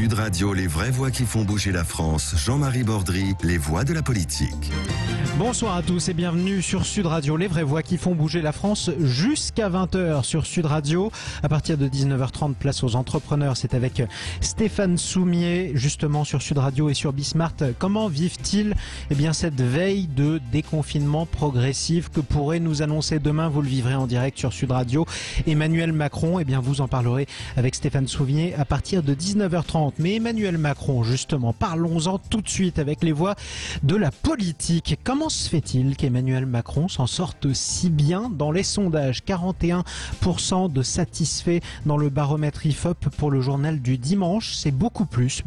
Sud Radio, les vraies voix qui font bouger la France. Jean-Marie Bordry, les voix de la politique. Bonsoir à tous et bienvenue sur Sud Radio, les vraies voix qui font bouger la France jusqu'à 20h sur Sud Radio. À partir de 19h30, place aux entrepreneurs. C'est avec Stéphane Soumier, justement sur Sud Radio et sur Bismart. Comment vivent-ils cette veille de déconfinement progressif que pourrait nous annoncer demain? Vous le vivrez en direct sur Sud Radio. Emmanuel Macron, vous en parlerez avec Stéphane Soumier à partir de 19h30. Mais Emmanuel Macron, justement, parlons-en tout de suite avec les voix de la politique. Comment se fait-il qu'Emmanuel Macron s'en sorte si bien dans les sondages? 41% de satisfaits dans le baromètre IFOP pour le journal du dimanche. C'est beaucoup plus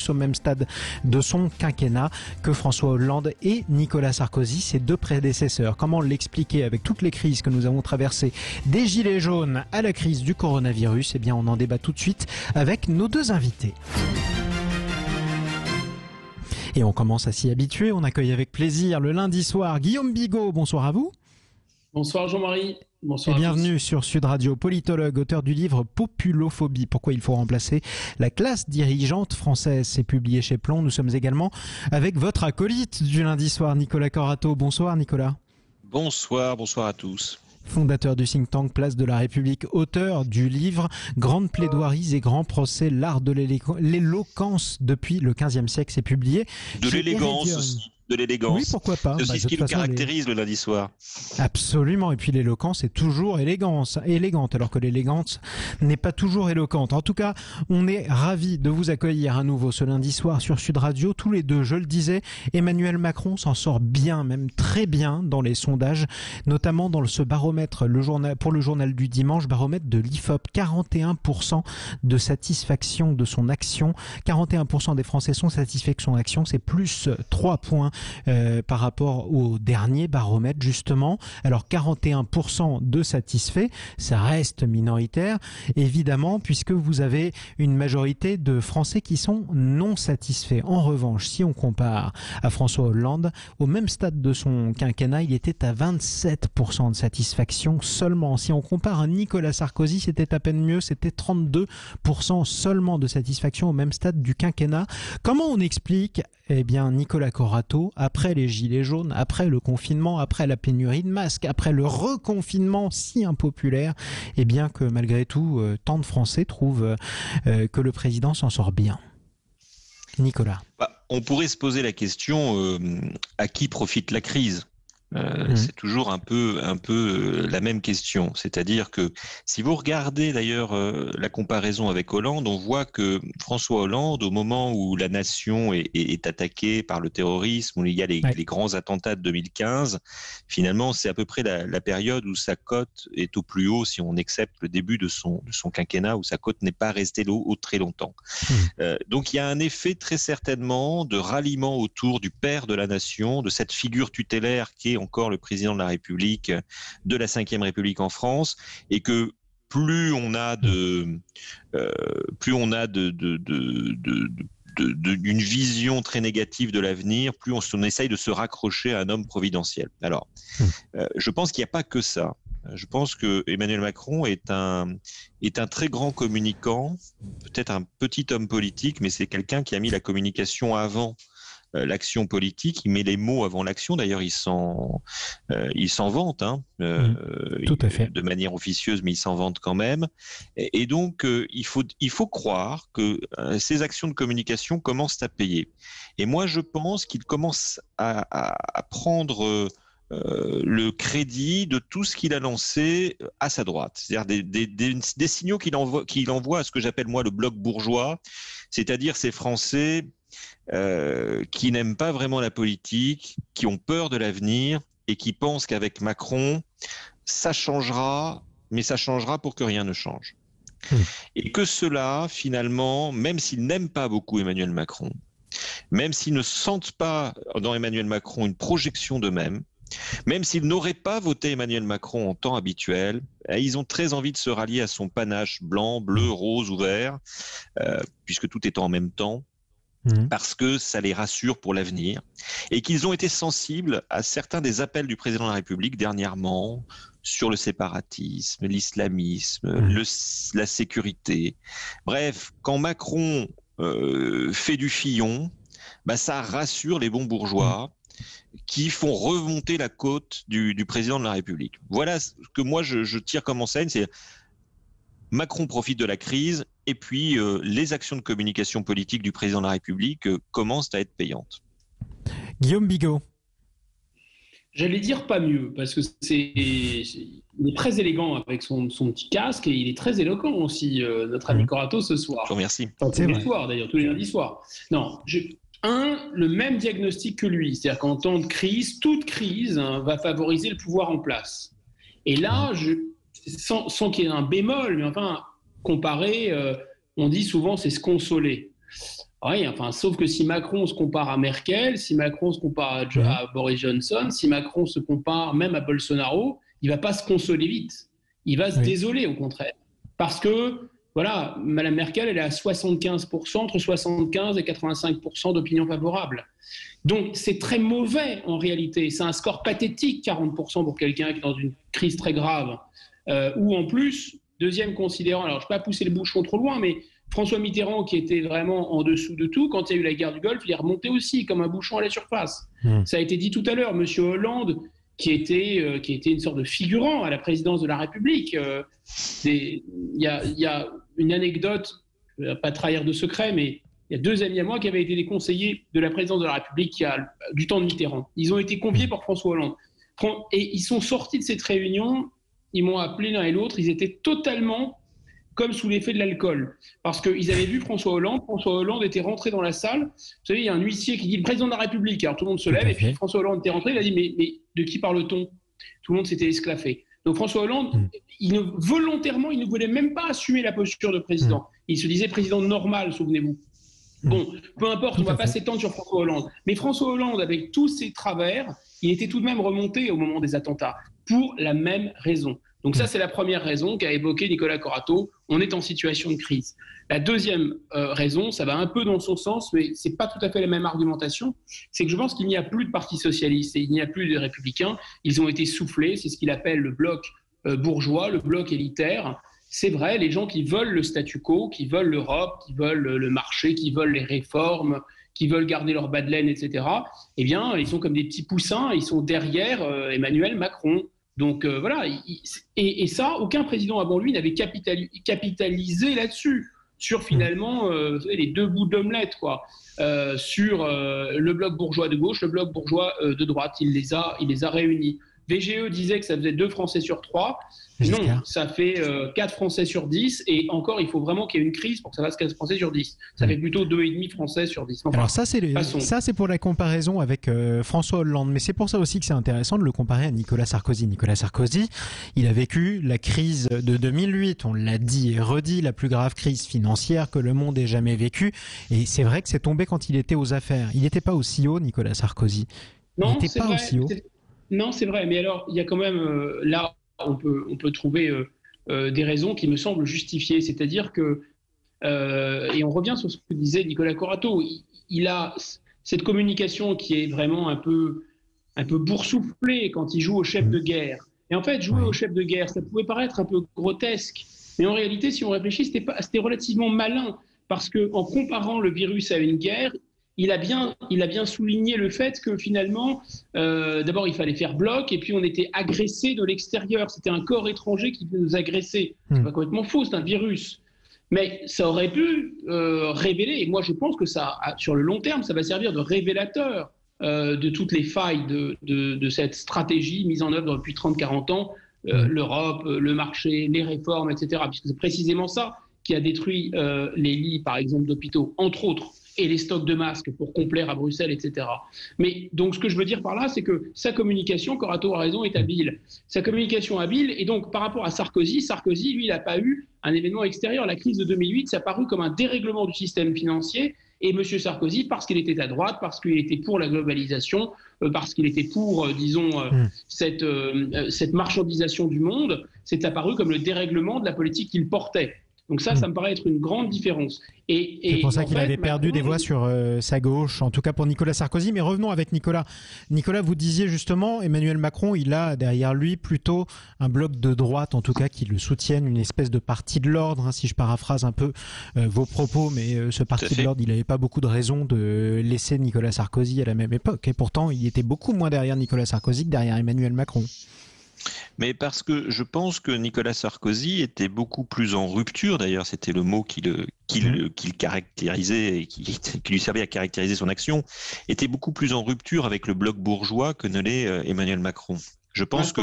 au même stade de son quinquennat que François Hollande et Nicolas Sarkozy, ses deux prédécesseurs. Comment l'expliquer avec toutes les crises que nous avons traversées, des gilets jaunes à la crise du coronavirus? On en débat tout de suite avec nos deux invités. Et on commence à s'y habituer. On accueille avec plaisir le lundi soir Guillaume Bigot. Bonsoir à vous. Bonsoir Jean-Marie. Bonsoir et bienvenue sur Sud Radio. Politologue, auteur du livre Populophobie, pourquoi il faut remplacer la classe dirigeante française. C'est publié chez Plon. Nous sommes également avec votre acolyte du lundi soir, Nicolas Corato. Bonsoir Nicolas. Bonsoir à tous. Fondateur du think tank Place de la République, auteur du livre Grandes plaidoiries et grands procès, l'art de l'éloquence depuis le XVe siècle. C'est publié. De l'élégance aussi. De l'élégance. Oui, pourquoi pas. C'est ce qui nous caractérise le lundi soir. Absolument. Et puis l'éloquence est toujours élégante, alors que l'élégance n'est pas toujours éloquente. En tout cas, on est ravis de vous accueillir à nouveau ce lundi soir sur Sud Radio. Tous les deux, je le disais, Emmanuel Macron s'en sort bien, même très bien dans les sondages, notamment dans ce baromètre, pour le journal du dimanche, baromètre de l'IFOP. 41% de satisfaction de son action. 41% des Français sont satisfaits de son action. C'est plus 3 points par rapport au dernier baromètre, justement. Alors 41% de satisfaits, ça reste minoritaire, évidemment, puisque vous avez une majorité de Français qui sont non satisfaits. En revanche, si on compare à François Hollande, au même stade de son quinquennat, il était à 27% de satisfaction seulement. Si on compare à Nicolas Sarkozy, c'était à peine mieux, c'était 32% seulement de satisfaction au même stade du quinquennat. Comment on explique, Nicolas Corato, après les gilets jaunes, après le confinement, après la pénurie de masques, après le reconfinement si impopulaire, que malgré tout, tant de Français trouvent que le président s'en sort bien? Nicolas. On pourrait se poser la question, à qui profite la crise? C'est toujours un peu la même question. C'est-à-dire que si vous regardez d'ailleurs la comparaison avec Hollande, on voit que François Hollande, au moment où la nation est attaquée par le terrorisme, où il y a les grands attentats de 2015, finalement c'est à peu près la période où sa cote est au plus haut, si on accepte le début de son quinquennat, où sa cote n'est pas restée haut très longtemps. Donc il y a un effet très certainement de ralliement autour du père de la nation, de cette figure tutélaire qui est encore le président de la République, de la Ve République en France, et que plus on a d'une vision très négative de l'avenir, plus on essaye de se raccrocher à un homme providentiel. Alors, je pense qu'il n'y a pas que ça. Je pense que Emmanuel Macron est un très grand communicant, peut-être un petit homme politique, mais c'est quelqu'un qui a mis la communication avant l'action politique, il met les mots avant l'action. D'ailleurs, il s'en vante, tout à fait. De manière officieuse, mais il s'en vante quand même. Et donc, il faut croire que ces actions de communication commencent à payer. Et moi, je pense qu'il commence à prendre le crédit de tout ce qu'il a lancé à sa droite. C'est-à-dire des signaux qu'il envoie à ce que j'appelle moi le bloc bourgeois, c'est-à-dire ces Français qui n'aiment pas vraiment la politique, qui ont peur de l'avenir et qui pensent qu'avec Macron, ça changera, mais ça changera pour que rien ne change. Et que cela, finalement, même s'ils n'aiment pas beaucoup Emmanuel Macron, même s'ils ne sentent pas dans Emmanuel Macron une projection d'eux-mêmes, même s'ils n'auraient pas voté Emmanuel Macron en temps habituel, ils ont très envie de se rallier à son panache blanc, bleu, rose ou vert, puisque tout est en même temps, parce que ça les rassure pour l'avenir, et qu'ils ont été sensibles à certains des appels du président de la République dernièrement sur le séparatisme, l'islamisme, la sécurité. Bref, quand Macron fait du Fillon, ça rassure les bons bourgeois qui font remonter la côte du président de la République. Voilà ce que moi je tire comme enseigne, c'est Macron profite de la crise et puis les actions de communication politique du président de la République commencent à être payantes. Guillaume Bigot. J'allais dire pas mieux, parce que il est très élégant avec son petit casque et il est très éloquent aussi, notre ami Corato, ce soir. Je vous remercie. Enfin, tous les soirs d'ailleurs, tous les lundis soirs. Non, le même diagnostic que lui, c'est-à-dire qu'en temps de crise, toute crise va favoriser le pouvoir en place. Et là, sans qu'il y ait un bémol, mais enfin, comparer, on dit souvent c'est se consoler. Oui, enfin, sauf que si Macron se compare à Merkel, si Macron se compare à Boris Johnson, si Macron se compare même à Bolsonaro, il ne va pas se consoler vite. Il va se désoler, au contraire. Parce que, voilà, Mme Merkel, elle est à 75%, entre 75 et 85% d'opinion favorable. Donc, c'est très mauvais, en réalité. C'est un score pathétique, 40% pour quelqu'un qui est dans une crise très grave. Ou en plus, deuxième considérant, alors je ne vais pas pousser le bouchon trop loin, mais François Mitterrand, qui était vraiment en dessous de tout, quand il y a eu la guerre du Golfe, il est remonté aussi comme un bouchon à la surface. Ça a été dit tout à l'heure, M. Hollande, qui était une sorte de figurant à la présidence de la République. Il y a une anecdote, je ne vais pas trahir de secret, mais il y a 2 amis à moi qui avaient été des conseillers de la présidence de la République du temps de Mitterrand. Ils ont été conviés par François Hollande. Et ils sont sortis de cette réunion, ils m'ont appelé l'un et l'autre, ils étaient totalement comme sous l'effet de l'alcool. Parce qu'ils avaient vu François Hollande était rentré dans la salle. Vous savez, il y a un huissier qui dit « le président de la République ». Alors tout le monde se lève, et puis François Hollande était rentré, il a dit « mais de qui parle-t-on » Tout le monde s'était esclaffé. Donc François Hollande, volontairement, il ne voulait même pas assumer la posture de président. Il se disait président normal, souvenez-vous. Bon, peu importe, on ne va pas s'étendre sur François Hollande. Mais François Hollande, avec tous ses travers, il était tout de même remonté au moment des attentats, pour la même raison. Donc ça, c'est la première raison qu'a évoqué Nicolas Corato. On est en situation de crise. La deuxième raison, ça va un peu dans son sens, mais ce n'est pas tout à fait la même argumentation, c'est que je pense qu'il n'y a plus de parti socialiste et il n'y a plus de républicains. Ils ont été soufflés, c'est ce qu'il appelle le bloc bourgeois, le bloc élitaire. C'est vrai, les gens qui veulent le statu quo, qui veulent l'Europe, qui veulent le marché, qui veulent les réformes, qui veulent garder leur bas de laine, etc., eh bien, ils sont comme des petits poussins, ils sont derrière Emmanuel Macron. Donc voilà, et ça, aucun président avant lui n'avait capitalisé là-dessus, sur finalement les 2 bouts d'omelette, quoi, sur le bloc bourgeois de gauche, le bloc bourgeois de droite. Il les a réunis. VGE disait que ça faisait 2 Français sur 3. Non, ça fait 4 Français sur 10. Et encore, il faut vraiment qu'il y ait une crise pour que ça fasse 4 Français sur 10. Ça fait plutôt 2,5 Français sur 10. Enfin, alors ça, c'est pour la comparaison avec François Hollande. Mais c'est pour ça aussi que c'est intéressant de le comparer à Nicolas Sarkozy. Nicolas Sarkozy, il a vécu la crise de 2008. On l'a dit et redit, la plus grave crise financière que le monde ait jamais vécue. Et c'est vrai que c'est tombé quand il était aux affaires. Il n'était pas aussi haut, Nicolas Sarkozy. Non, il n'était pas aussi haut. Non, c'est vrai, mais alors il y a quand même là on peut trouver des raisons qui me semblent justifiées, c'est-à-dire que et on revient sur ce que disait Nicolas Corato, il a cette communication qui est vraiment un peu boursouflée quand il joue au chef de guerre. Et en fait, jouer au chef de guerre, ça pouvait paraître un peu grotesque, mais en réalité, si on réfléchit, c'était relativement malin, parce que en comparant le virus à une guerre, il a bien souligné le fait que finalement, d'abord, il fallait faire bloc, et puis on était agressé de l'extérieur. C'était un corps étranger qui nous agressait. C'est pas complètement faux, c'est un virus. Mais ça aurait pu révéler, et moi je pense que ça, sur le long terme, ça va servir de révélateur de toutes les failles de cette stratégie mise en œuvre depuis 30-40 ans, l'Europe, le marché, les réformes, etc. Puisque c'est précisément ça qui a détruit les lits, par exemple, d'hôpitaux, entre autres, et les stocks de masques pour complaire à Bruxelles, etc. Mais donc, ce que je veux dire par là, c'est que sa communication, Corato a raison, est habile. Sa communication habile, et donc, par rapport à Sarkozy, lui, il n'a pas eu un événement extérieur. La crise de 2008, ça a paru comme un dérèglement du système financier, et M. Sarkozy, parce qu'il était à droite, parce qu'il était pour la globalisation, parce qu'il était pour, cette marchandisation du monde, c'est apparu comme le dérèglement de la politique qu'il portait. Donc ça me paraît être une grande différence. C'est pour ça qu'il avait perdu des voix sur sa gauche, en tout cas pour Nicolas Sarkozy. Mais revenons avec Nicolas. Nicolas, vous disiez justement, Emmanuel Macron, il a derrière lui plutôt un bloc de droite, en tout cas, qui le soutiennent, une espèce de parti de l'ordre, hein, si je paraphrase un peu vos propos. Mais ce parti de l'ordre, il n'avait pas beaucoup de raisons de laisser Nicolas Sarkozy à la même époque. Et pourtant, il était beaucoup moins derrière Nicolas Sarkozy que derrière Emmanuel Macron. Mais parce que je pense que Nicolas Sarkozy était beaucoup plus en rupture, d'ailleurs c'était le mot qui le caractérisait et qui lui servait à caractériser son action, était beaucoup plus en rupture avec le bloc bourgeois que ne l'est Emmanuel Macron. Je pense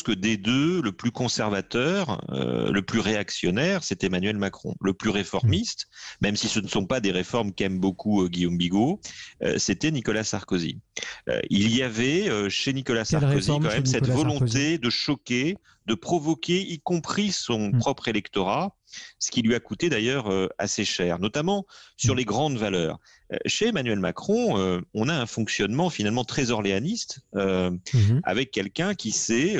que des deux, le plus conservateur, le plus réactionnaire, c'est Emmanuel Macron. Le plus réformiste, même si ce ne sont pas des réformes qu'aime beaucoup Guillaume Bigot, c'était Nicolas Sarkozy. Il y avait chez Nicolas Sarkozy quand même cette volonté de choquer, de provoquer, y compris son propre électorat, ce qui lui a coûté d'ailleurs assez cher, notamment sur les grandes valeurs. Chez Emmanuel Macron, on a un fonctionnement finalement très orléaniste, avec quelqu'un qui sait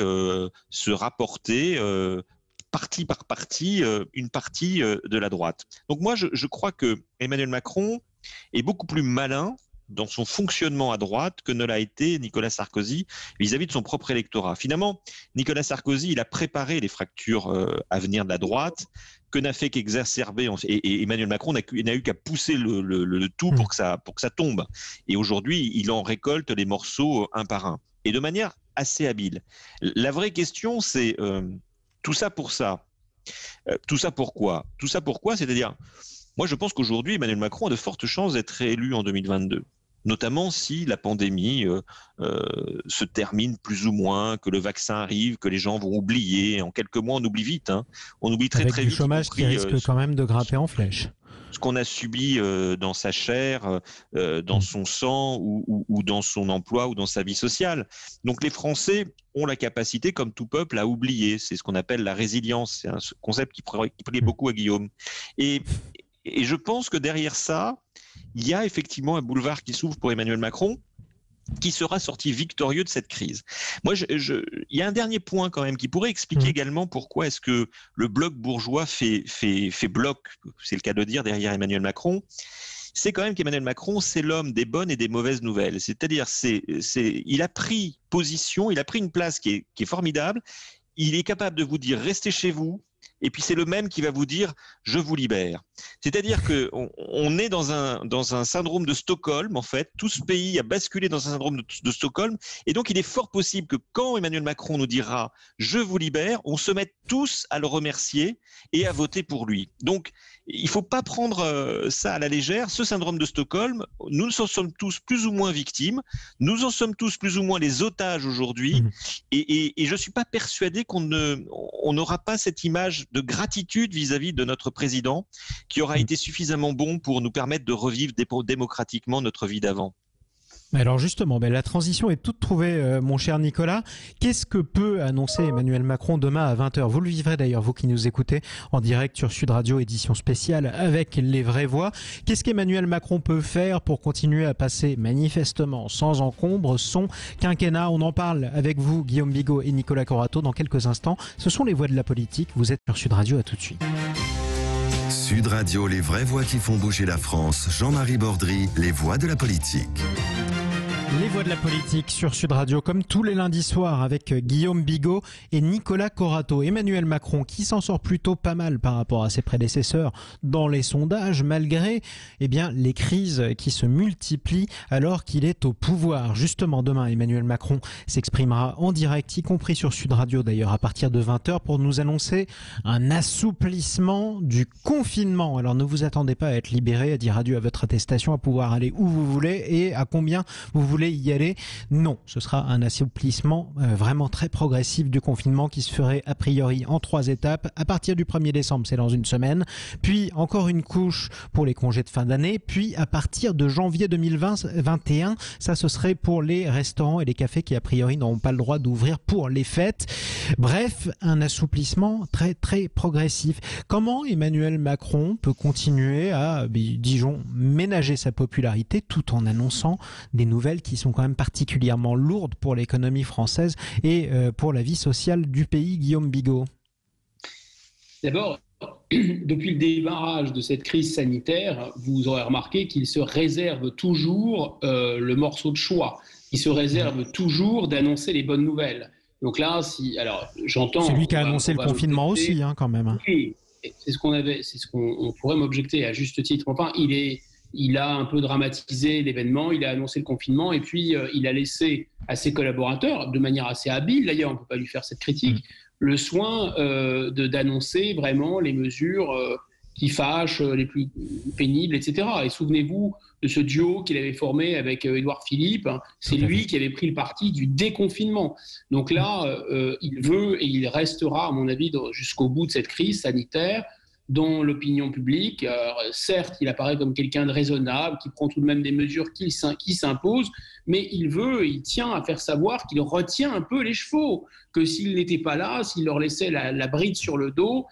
se rapporter parti par parti une partie de la droite. Donc moi, je crois que Emmanuel Macron est beaucoup plus malin dans son fonctionnement à droite que ne l'a été Nicolas Sarkozy vis-à-vis de son propre électorat. Finalement, Nicolas Sarkozy, il a préparé les fractures à venir de la droite, que n'a fait qu'exacerber, et Emmanuel Macron n'a eu qu'à pousser le tout pour que ça tombe. Et aujourd'hui, il en récolte les morceaux un par un, et de manière assez habile. La vraie question, c'est tout ça pour ça. Tout ça pourquoi ? Tout ça pourquoi ? C'est-à-dire, moi je pense qu'aujourd'hui, Emmanuel Macron a de fortes chances d'être réélu en 2022. Notamment si la pandémie se termine plus ou moins, que le vaccin arrive, que les gens vont oublier. En quelques mois, on oublie vite. Hein. On oublie très vite. Avec du chômage qui risque quand même de grimper en flèche. Ce qu'on a subi dans sa chair, dans son sang ou dans son emploi ou dans sa vie sociale. Donc les Français ont la capacité, comme tout peuple, à oublier. C'est ce qu'on appelle la résilience. C'est un concept qui plaît beaucoup à Guillaume. Et je pense que derrière ça, il y a effectivement un boulevard qui s'ouvre pour Emmanuel Macron, qui sera sorti victorieux de cette crise. Moi, il y a un dernier point quand même qui pourrait expliquer également pourquoi est-ce que le bloc bourgeois fait bloc, c'est le cas de dire, derrière Emmanuel Macron. C'est quand même qu'Emmanuel Macron, c'est l'homme des bonnes et des mauvaises nouvelles. C'est-à-dire, il a pris position, il a pris une place qui est formidable. Il est capable de vous dire restez chez vous. Et puis c'est le même qui va vous dire je vous libère. C'est-à-dire que on est dans un syndrome de Stockholm en fait. Tout ce pays a basculé dans un syndrome de Stockholm, et donc il est fort possible que quand Emmanuel Macron nous dira je vous libère, on se mette tous à le remercier et à voter pour lui. Donc il faut pas prendre ça à la légère. Ce syndrome de Stockholm, nous en sommes tous plus ou moins victimes. Nous en sommes tous plus ou moins les otages aujourd'hui. Et je suis pas persuadé qu'on n'aura pas cette image de gratitude vis-à-vis de notre président qui aura été suffisamment bon pour nous permettre de revivre démocratiquement notre vie d'avant. Alors justement, la transition est toute trouvée, mon cher Nicolas. Qu'est-ce que peut annoncer Emmanuel Macron demain à 20h ? Vous le vivrez d'ailleurs, vous qui nous écoutez en direct sur Sud Radio, édition spéciale avec les vraies voix. Qu'est-ce qu'Emmanuel Macron peut faire pour continuer à passer manifestement sans encombre son quinquennat ? On en parle avec vous, Guillaume Bigot et Nicolas Corato, dans quelques instants. Ce sont les voix de la politique. Vous êtes sur Sud Radio, à tout de suite. Sud Radio, les vraies voix qui font bouger la France. Jean-Marie Bordry, les voix de la politique. Les voix de la politique sur Sud Radio, comme tous les lundis soirs, avec Guillaume Bigot et Nicolas Corato. Emmanuel Macron, qui s'en sort plutôt pas mal par rapport à ses prédécesseurs dans les sondages, malgré les crises qui se multiplient alors qu'il est au pouvoir. Justement, demain, Emmanuel Macron s'exprimera en direct, y compris sur Sud Radio d'ailleurs, à partir de 20h, pour nous annoncer un assouplissement du confinement. Alors ne vous attendez pas à être libéré, à dire adieu à votre attestation, à pouvoir aller où vous voulez et à combien vous voulez y aller. Non, ce sera un assouplissement vraiment très progressif du confinement qui se ferait a priori en 3 étapes. À partir du 1er décembre, c'est dans une semaine, puis encore une couche pour les congés de fin d'année, puis à partir de janvier 2021, ça ce serait pour les restaurants et les cafés qui a priori n'auront pas le droit d'ouvrir pour les fêtes. Bref, un assouplissement très très progressif. Comment Emmanuel Macron peut continuer à, disons, ménager sa popularité tout en annonçant des nouvelles qui sont quand même particulièrement lourdes pour l'économie française et pour la vie sociale du pays, Guillaume Bigot? D'abord, depuis le démarrage de cette crise sanitaire, vous aurez remarqué qu'il se réserve toujours le morceau de choix. Il se réserve toujours d'annoncer les bonnes nouvelles. Donc là, alors j'entends. C'est lui qui a annoncé le confinement aussi, quand même. Oui, c'est ce qu'on pourrait m'objecter à juste titre. Enfin, il a un peu dramatisé l'événement, il a annoncé le confinement et puis il a laissé à ses collaborateurs, de manière assez habile d'ailleurs, on ne peut pas lui faire cette critique, le soin d'annoncer vraiment les mesures qui fâchent, les plus pénibles, etc. Et souvenez-vous de ce duo qu'il avait formé avec Édouard Philippe, c'est lui qui avait pris le parti du déconfinement. Donc là, il veut et il restera, à mon avis, jusqu'au bout de cette crise sanitaire, dans l'opinion publique. Certes, il apparaît comme quelqu'un de raisonnable, qui prend tout de même des mesures qui s'imposent, mais il tient à faire savoir qu'il retient un peu les chevaux, que s'il n'était pas là, s'il leur laissait la bride sur le dos,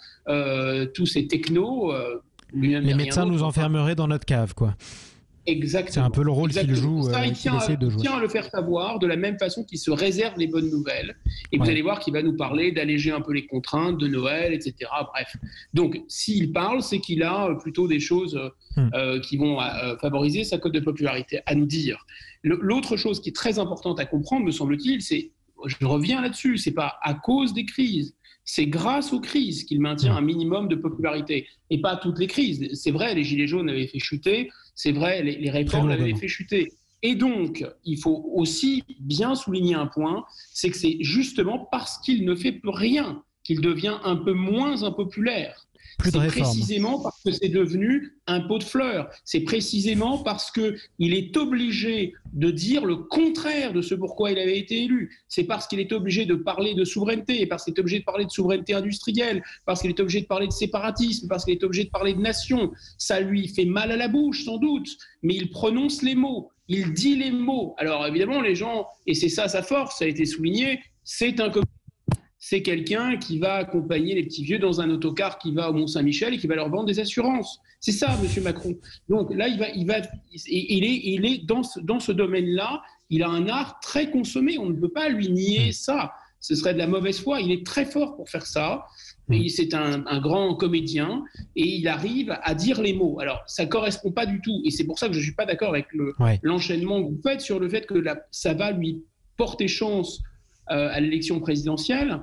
tous ces technos... les médecins nous enfermeraient dans notre cave, quoi. Exactement. C'est un peu le rôle qu'il joue, il essaie de jouer. Il tient à le faire savoir de la même façon qu'il se réserve les bonnes nouvelles. Et vous allez voir qu'il va nous parler d'alléger un peu les contraintes de Noël, etc. Bref. Donc, s'il parle, c'est qu'il a plutôt des choses qui vont favoriser sa cote de popularité, à nous dire. L'autre chose qui est très importante à comprendre, me semble-t-il, c'est, je reviens là-dessus, c'est pas à cause des crises. C'est grâce aux crises qu'il maintient un minimum de popularité. Et pas toutes les crises. C'est vrai, les Gilets jaunes avaient fait chuter. C'est vrai, les réformes l'avaient fait chuter. Et donc, il faut aussi bien souligner un point, c'est que c'est justement parce qu'il ne fait plus rien qu'il devient un peu moins impopulaire. C'est précisément parce que c'est devenu un pot de fleurs. C'est précisément parce qu'il est obligé de dire le contraire de ce pourquoi il avait été élu. C'est parce qu'il est obligé de parler de souveraineté, parce qu'il est obligé de parler de souveraineté industrielle, parce qu'il est obligé de parler de séparatisme, parce qu'il est obligé de parler de nation. Ça lui fait mal à la bouche, sans doute, mais il prononce les mots, il dit les mots. Alors évidemment, les gens, et c'est ça sa force, ça a été souligné, c'est quelqu'un qui va accompagner les petits vieux dans un autocar qui va au Mont-Saint-Michel et qui va leur vendre des assurances. C'est ça, M. Macron. Donc là, il est dans ce domaine-là, il a un art très consommé. On ne peut pas lui nier ça. Ce serait de la mauvaise foi. Il est très fort pour faire ça. Et c'est un grand comédien et il arrive à dire les mots. Alors, ça ne correspond pas du tout. Et c'est pour ça que je ne suis pas d'accord avec l'enchaînement que vous faites sur le fait que ça va lui porter chance à l'élection présidentielle.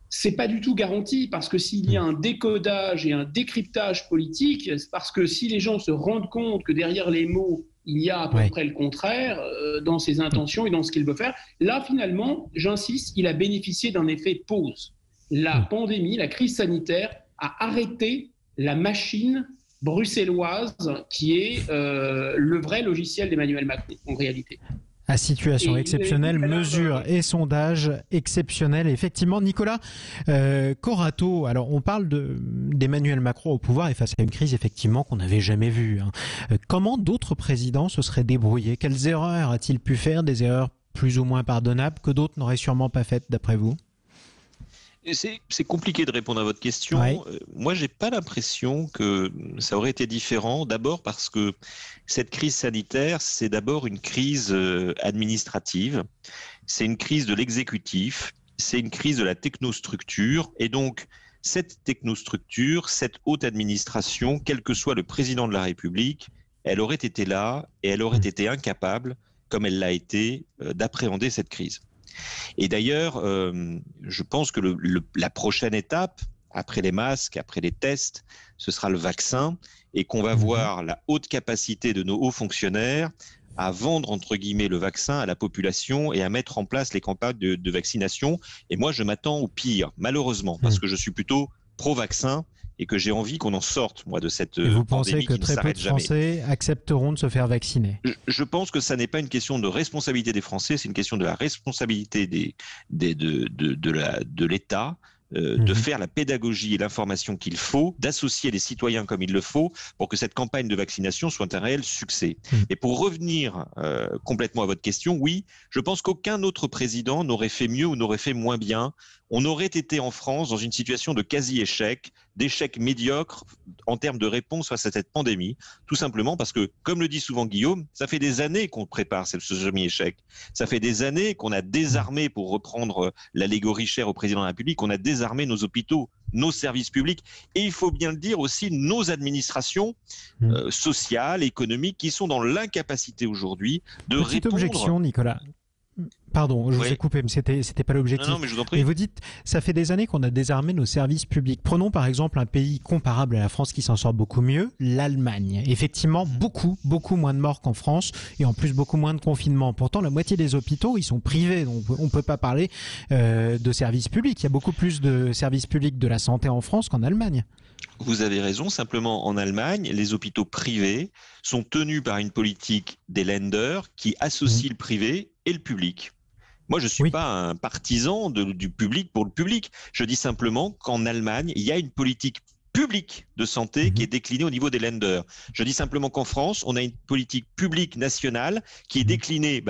C'est pas du tout garanti, parce que s'il y a un décodage et un décryptage politique, c'est parce que si les gens se rendent compte que derrière les mots, il y a à peu près le contraire dans ses intentions et dans ce qu'il veut faire, là finalement, j'insiste, il a bénéficié d'un effet pause. La pandémie, la crise sanitaire a arrêté la machine bruxelloise qui est le vrai logiciel d'Emmanuel Macron en réalité. À situation exceptionnelle, mesures et sondages exceptionnels. Effectivement, Nicolas Corato, alors on parle d'Emmanuel Macron au pouvoir et face à une crise effectivement qu'on n'avait jamais vue. Comment d'autres présidents se seraient débrouillés? Quelles erreurs a-t-il pu faire? Des erreurs plus ou moins pardonnables que d'autres n'auraient sûrement pas faites d'après vous? C'est compliqué de répondre à votre question. Moi, j'ai pas l'impression que ça aurait été différent. D'abord parce que cette crise sanitaire, c'est d'abord une crise administrative. C'est une crise de l'exécutif. C'est une crise de la technostructure. Et donc, cette technostructure, cette haute administration, quel que soit le président de la République, elle aurait été là et elle aurait été incapable, comme elle l'a été, d'appréhender cette crise. Et d'ailleurs, je pense que la prochaine étape, après les masques, après les tests, ce sera le vaccin, et qu'on va voir la haute capacité de nos hauts fonctionnaires à vendre, entre guillemets, le vaccin à la population et à mettre en place les campagnes de vaccination. Et moi, je m'attends au pire, malheureusement, parce que je suis plutôt pro-vaccin et que j'ai envie qu'on en sorte, moi, de cette pandémie. Vous pensez que très peu de Français accepteront de se faire vacciner? Je pense que ça n'est pas une question de responsabilité des Français, c'est une question de la responsabilité de l'État, de faire la pédagogie et l'information qu'il faut, d'associer les citoyens comme il le faut pour que cette campagne de vaccination soit un réel succès. Et pour revenir complètement à votre question, oui, je pense qu'aucun autre président n'aurait fait mieux ou n'aurait fait moins bien. On aurait été en France dans une situation de quasi-échec, d'échec médiocre en termes de réponse face à cette pandémie, tout simplement parce que, comme le dit souvent Guillaume, ça fait des années qu'on prépare ce semi-échec. Ça fait des années qu'on a désarmé, pour reprendre l'allégorie chère au président de la République, qu'on a désarmé nos hôpitaux, nos services publics et il faut bien le dire aussi nos administrations sociales, économiques qui sont dans l'incapacité aujourd'hui de Petite répondre. Objection, Nicolas. Pardon, je vous ai coupé, mais c'était pas l'objectif. Non, mais je vous en prie. Et vous dites, ça fait des années qu'on a désarmé nos services publics. Prenons par exemple un pays comparable à la France qui s'en sort beaucoup mieux, l'Allemagne. Effectivement, beaucoup moins de morts qu'en France et en plus beaucoup moins de confinement. Pourtant, la moitié des hôpitaux, ils sont privés, donc on peut pas parler de services publics. Il y a beaucoup plus de services publics de la santé en France qu'en Allemagne. Vous avez raison, simplement en Allemagne, les hôpitaux privés sont tenus par une politique des Länder qui associe le privé et le public. Moi, je ne suis pas un partisan du public pour le public. Je dis simplement qu'en Allemagne, il y a une politique publique de santé qui est déclinée au niveau des Länder. Je dis simplement qu'en France, on a une politique publique nationale qui est déclinée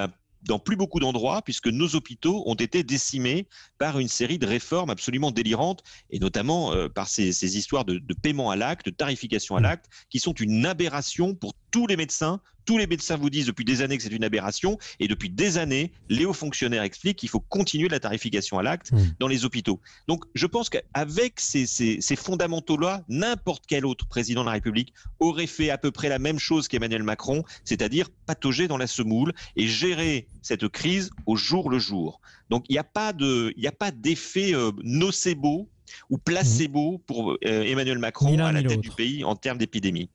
dans plus beaucoup d'endroits, puisque nos hôpitaux ont été décimés par une série de réformes absolument délirantes, et notamment par ces histoires de paiement à l'acte, de tarification à l'acte, qui sont une aberration pour tous les médecins. Tous les médecins vous disent depuis des années que c'est une aberration, et depuis des années, les hauts fonctionnaires expliquent qu'il faut continuer la tarification à l'acte dans les hôpitaux. Donc je pense qu'avec ces fondamentaux-là, n'importe quel autre président de la République aurait fait à peu près la même chose qu'Emmanuel Macron, c'est-à-dire patauger dans la semoule et gérer cette crise au jour le jour. Donc il n'y a pas d'effet nocebo ou placebo pour Emmanuel Macron à la tête du pays en termes d'épidémie.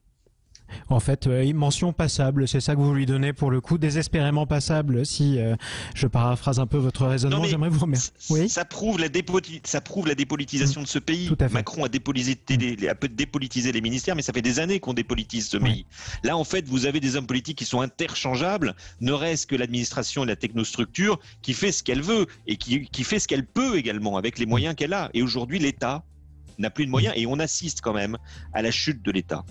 En fait, mention passable, c'est ça que vous lui donnez pour le coup, désespérément passable. Si je paraphrase un peu votre raisonnement, j'aimerais vous remercier. Oui, ça prouve la dépolitisation de ce pays. Macron a dépolitisé les ministères, mais ça fait des années qu'on dépolitise ce pays. Là, en fait, vous avez des hommes politiques qui sont interchangeables, ne reste que l'administration et la technostructure qui fait ce qu'elle veut et qui fait ce qu'elle peut également avec les moyens qu'elle a. Et aujourd'hui, l'État n'a plus de moyens et on assiste quand même à la chute de l'État.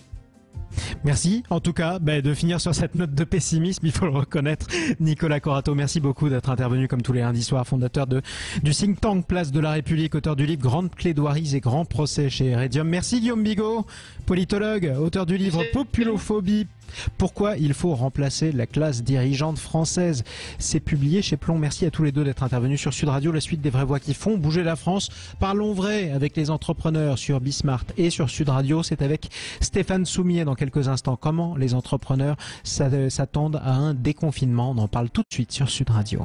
Merci en tout cas de finir sur cette note de pessimisme, il faut le reconnaître. Nicolas Corato, merci beaucoup d'être intervenu comme tous les lundis soirs, fondateur du think tank Place de la République, auteur du livre Grandes plaidoiries et grands procès chez Redium. Merci Guillaume Bigot, politologue, auteur du livre Populophobie. Pourquoi il faut remplacer la classe dirigeante française? C'est publié chez Plomb. Merci à tous les deux d'être intervenus sur Sud Radio, la suite des vraies voix qui font bouger la France. Parlons vrai avec les entrepreneurs sur Bismart et sur Sud Radio. C'est avec Stéphane Soumier dans quelques instants. Comment les entrepreneurs s'attendent à un déconfinement? On en parle tout de suite sur Sud Radio.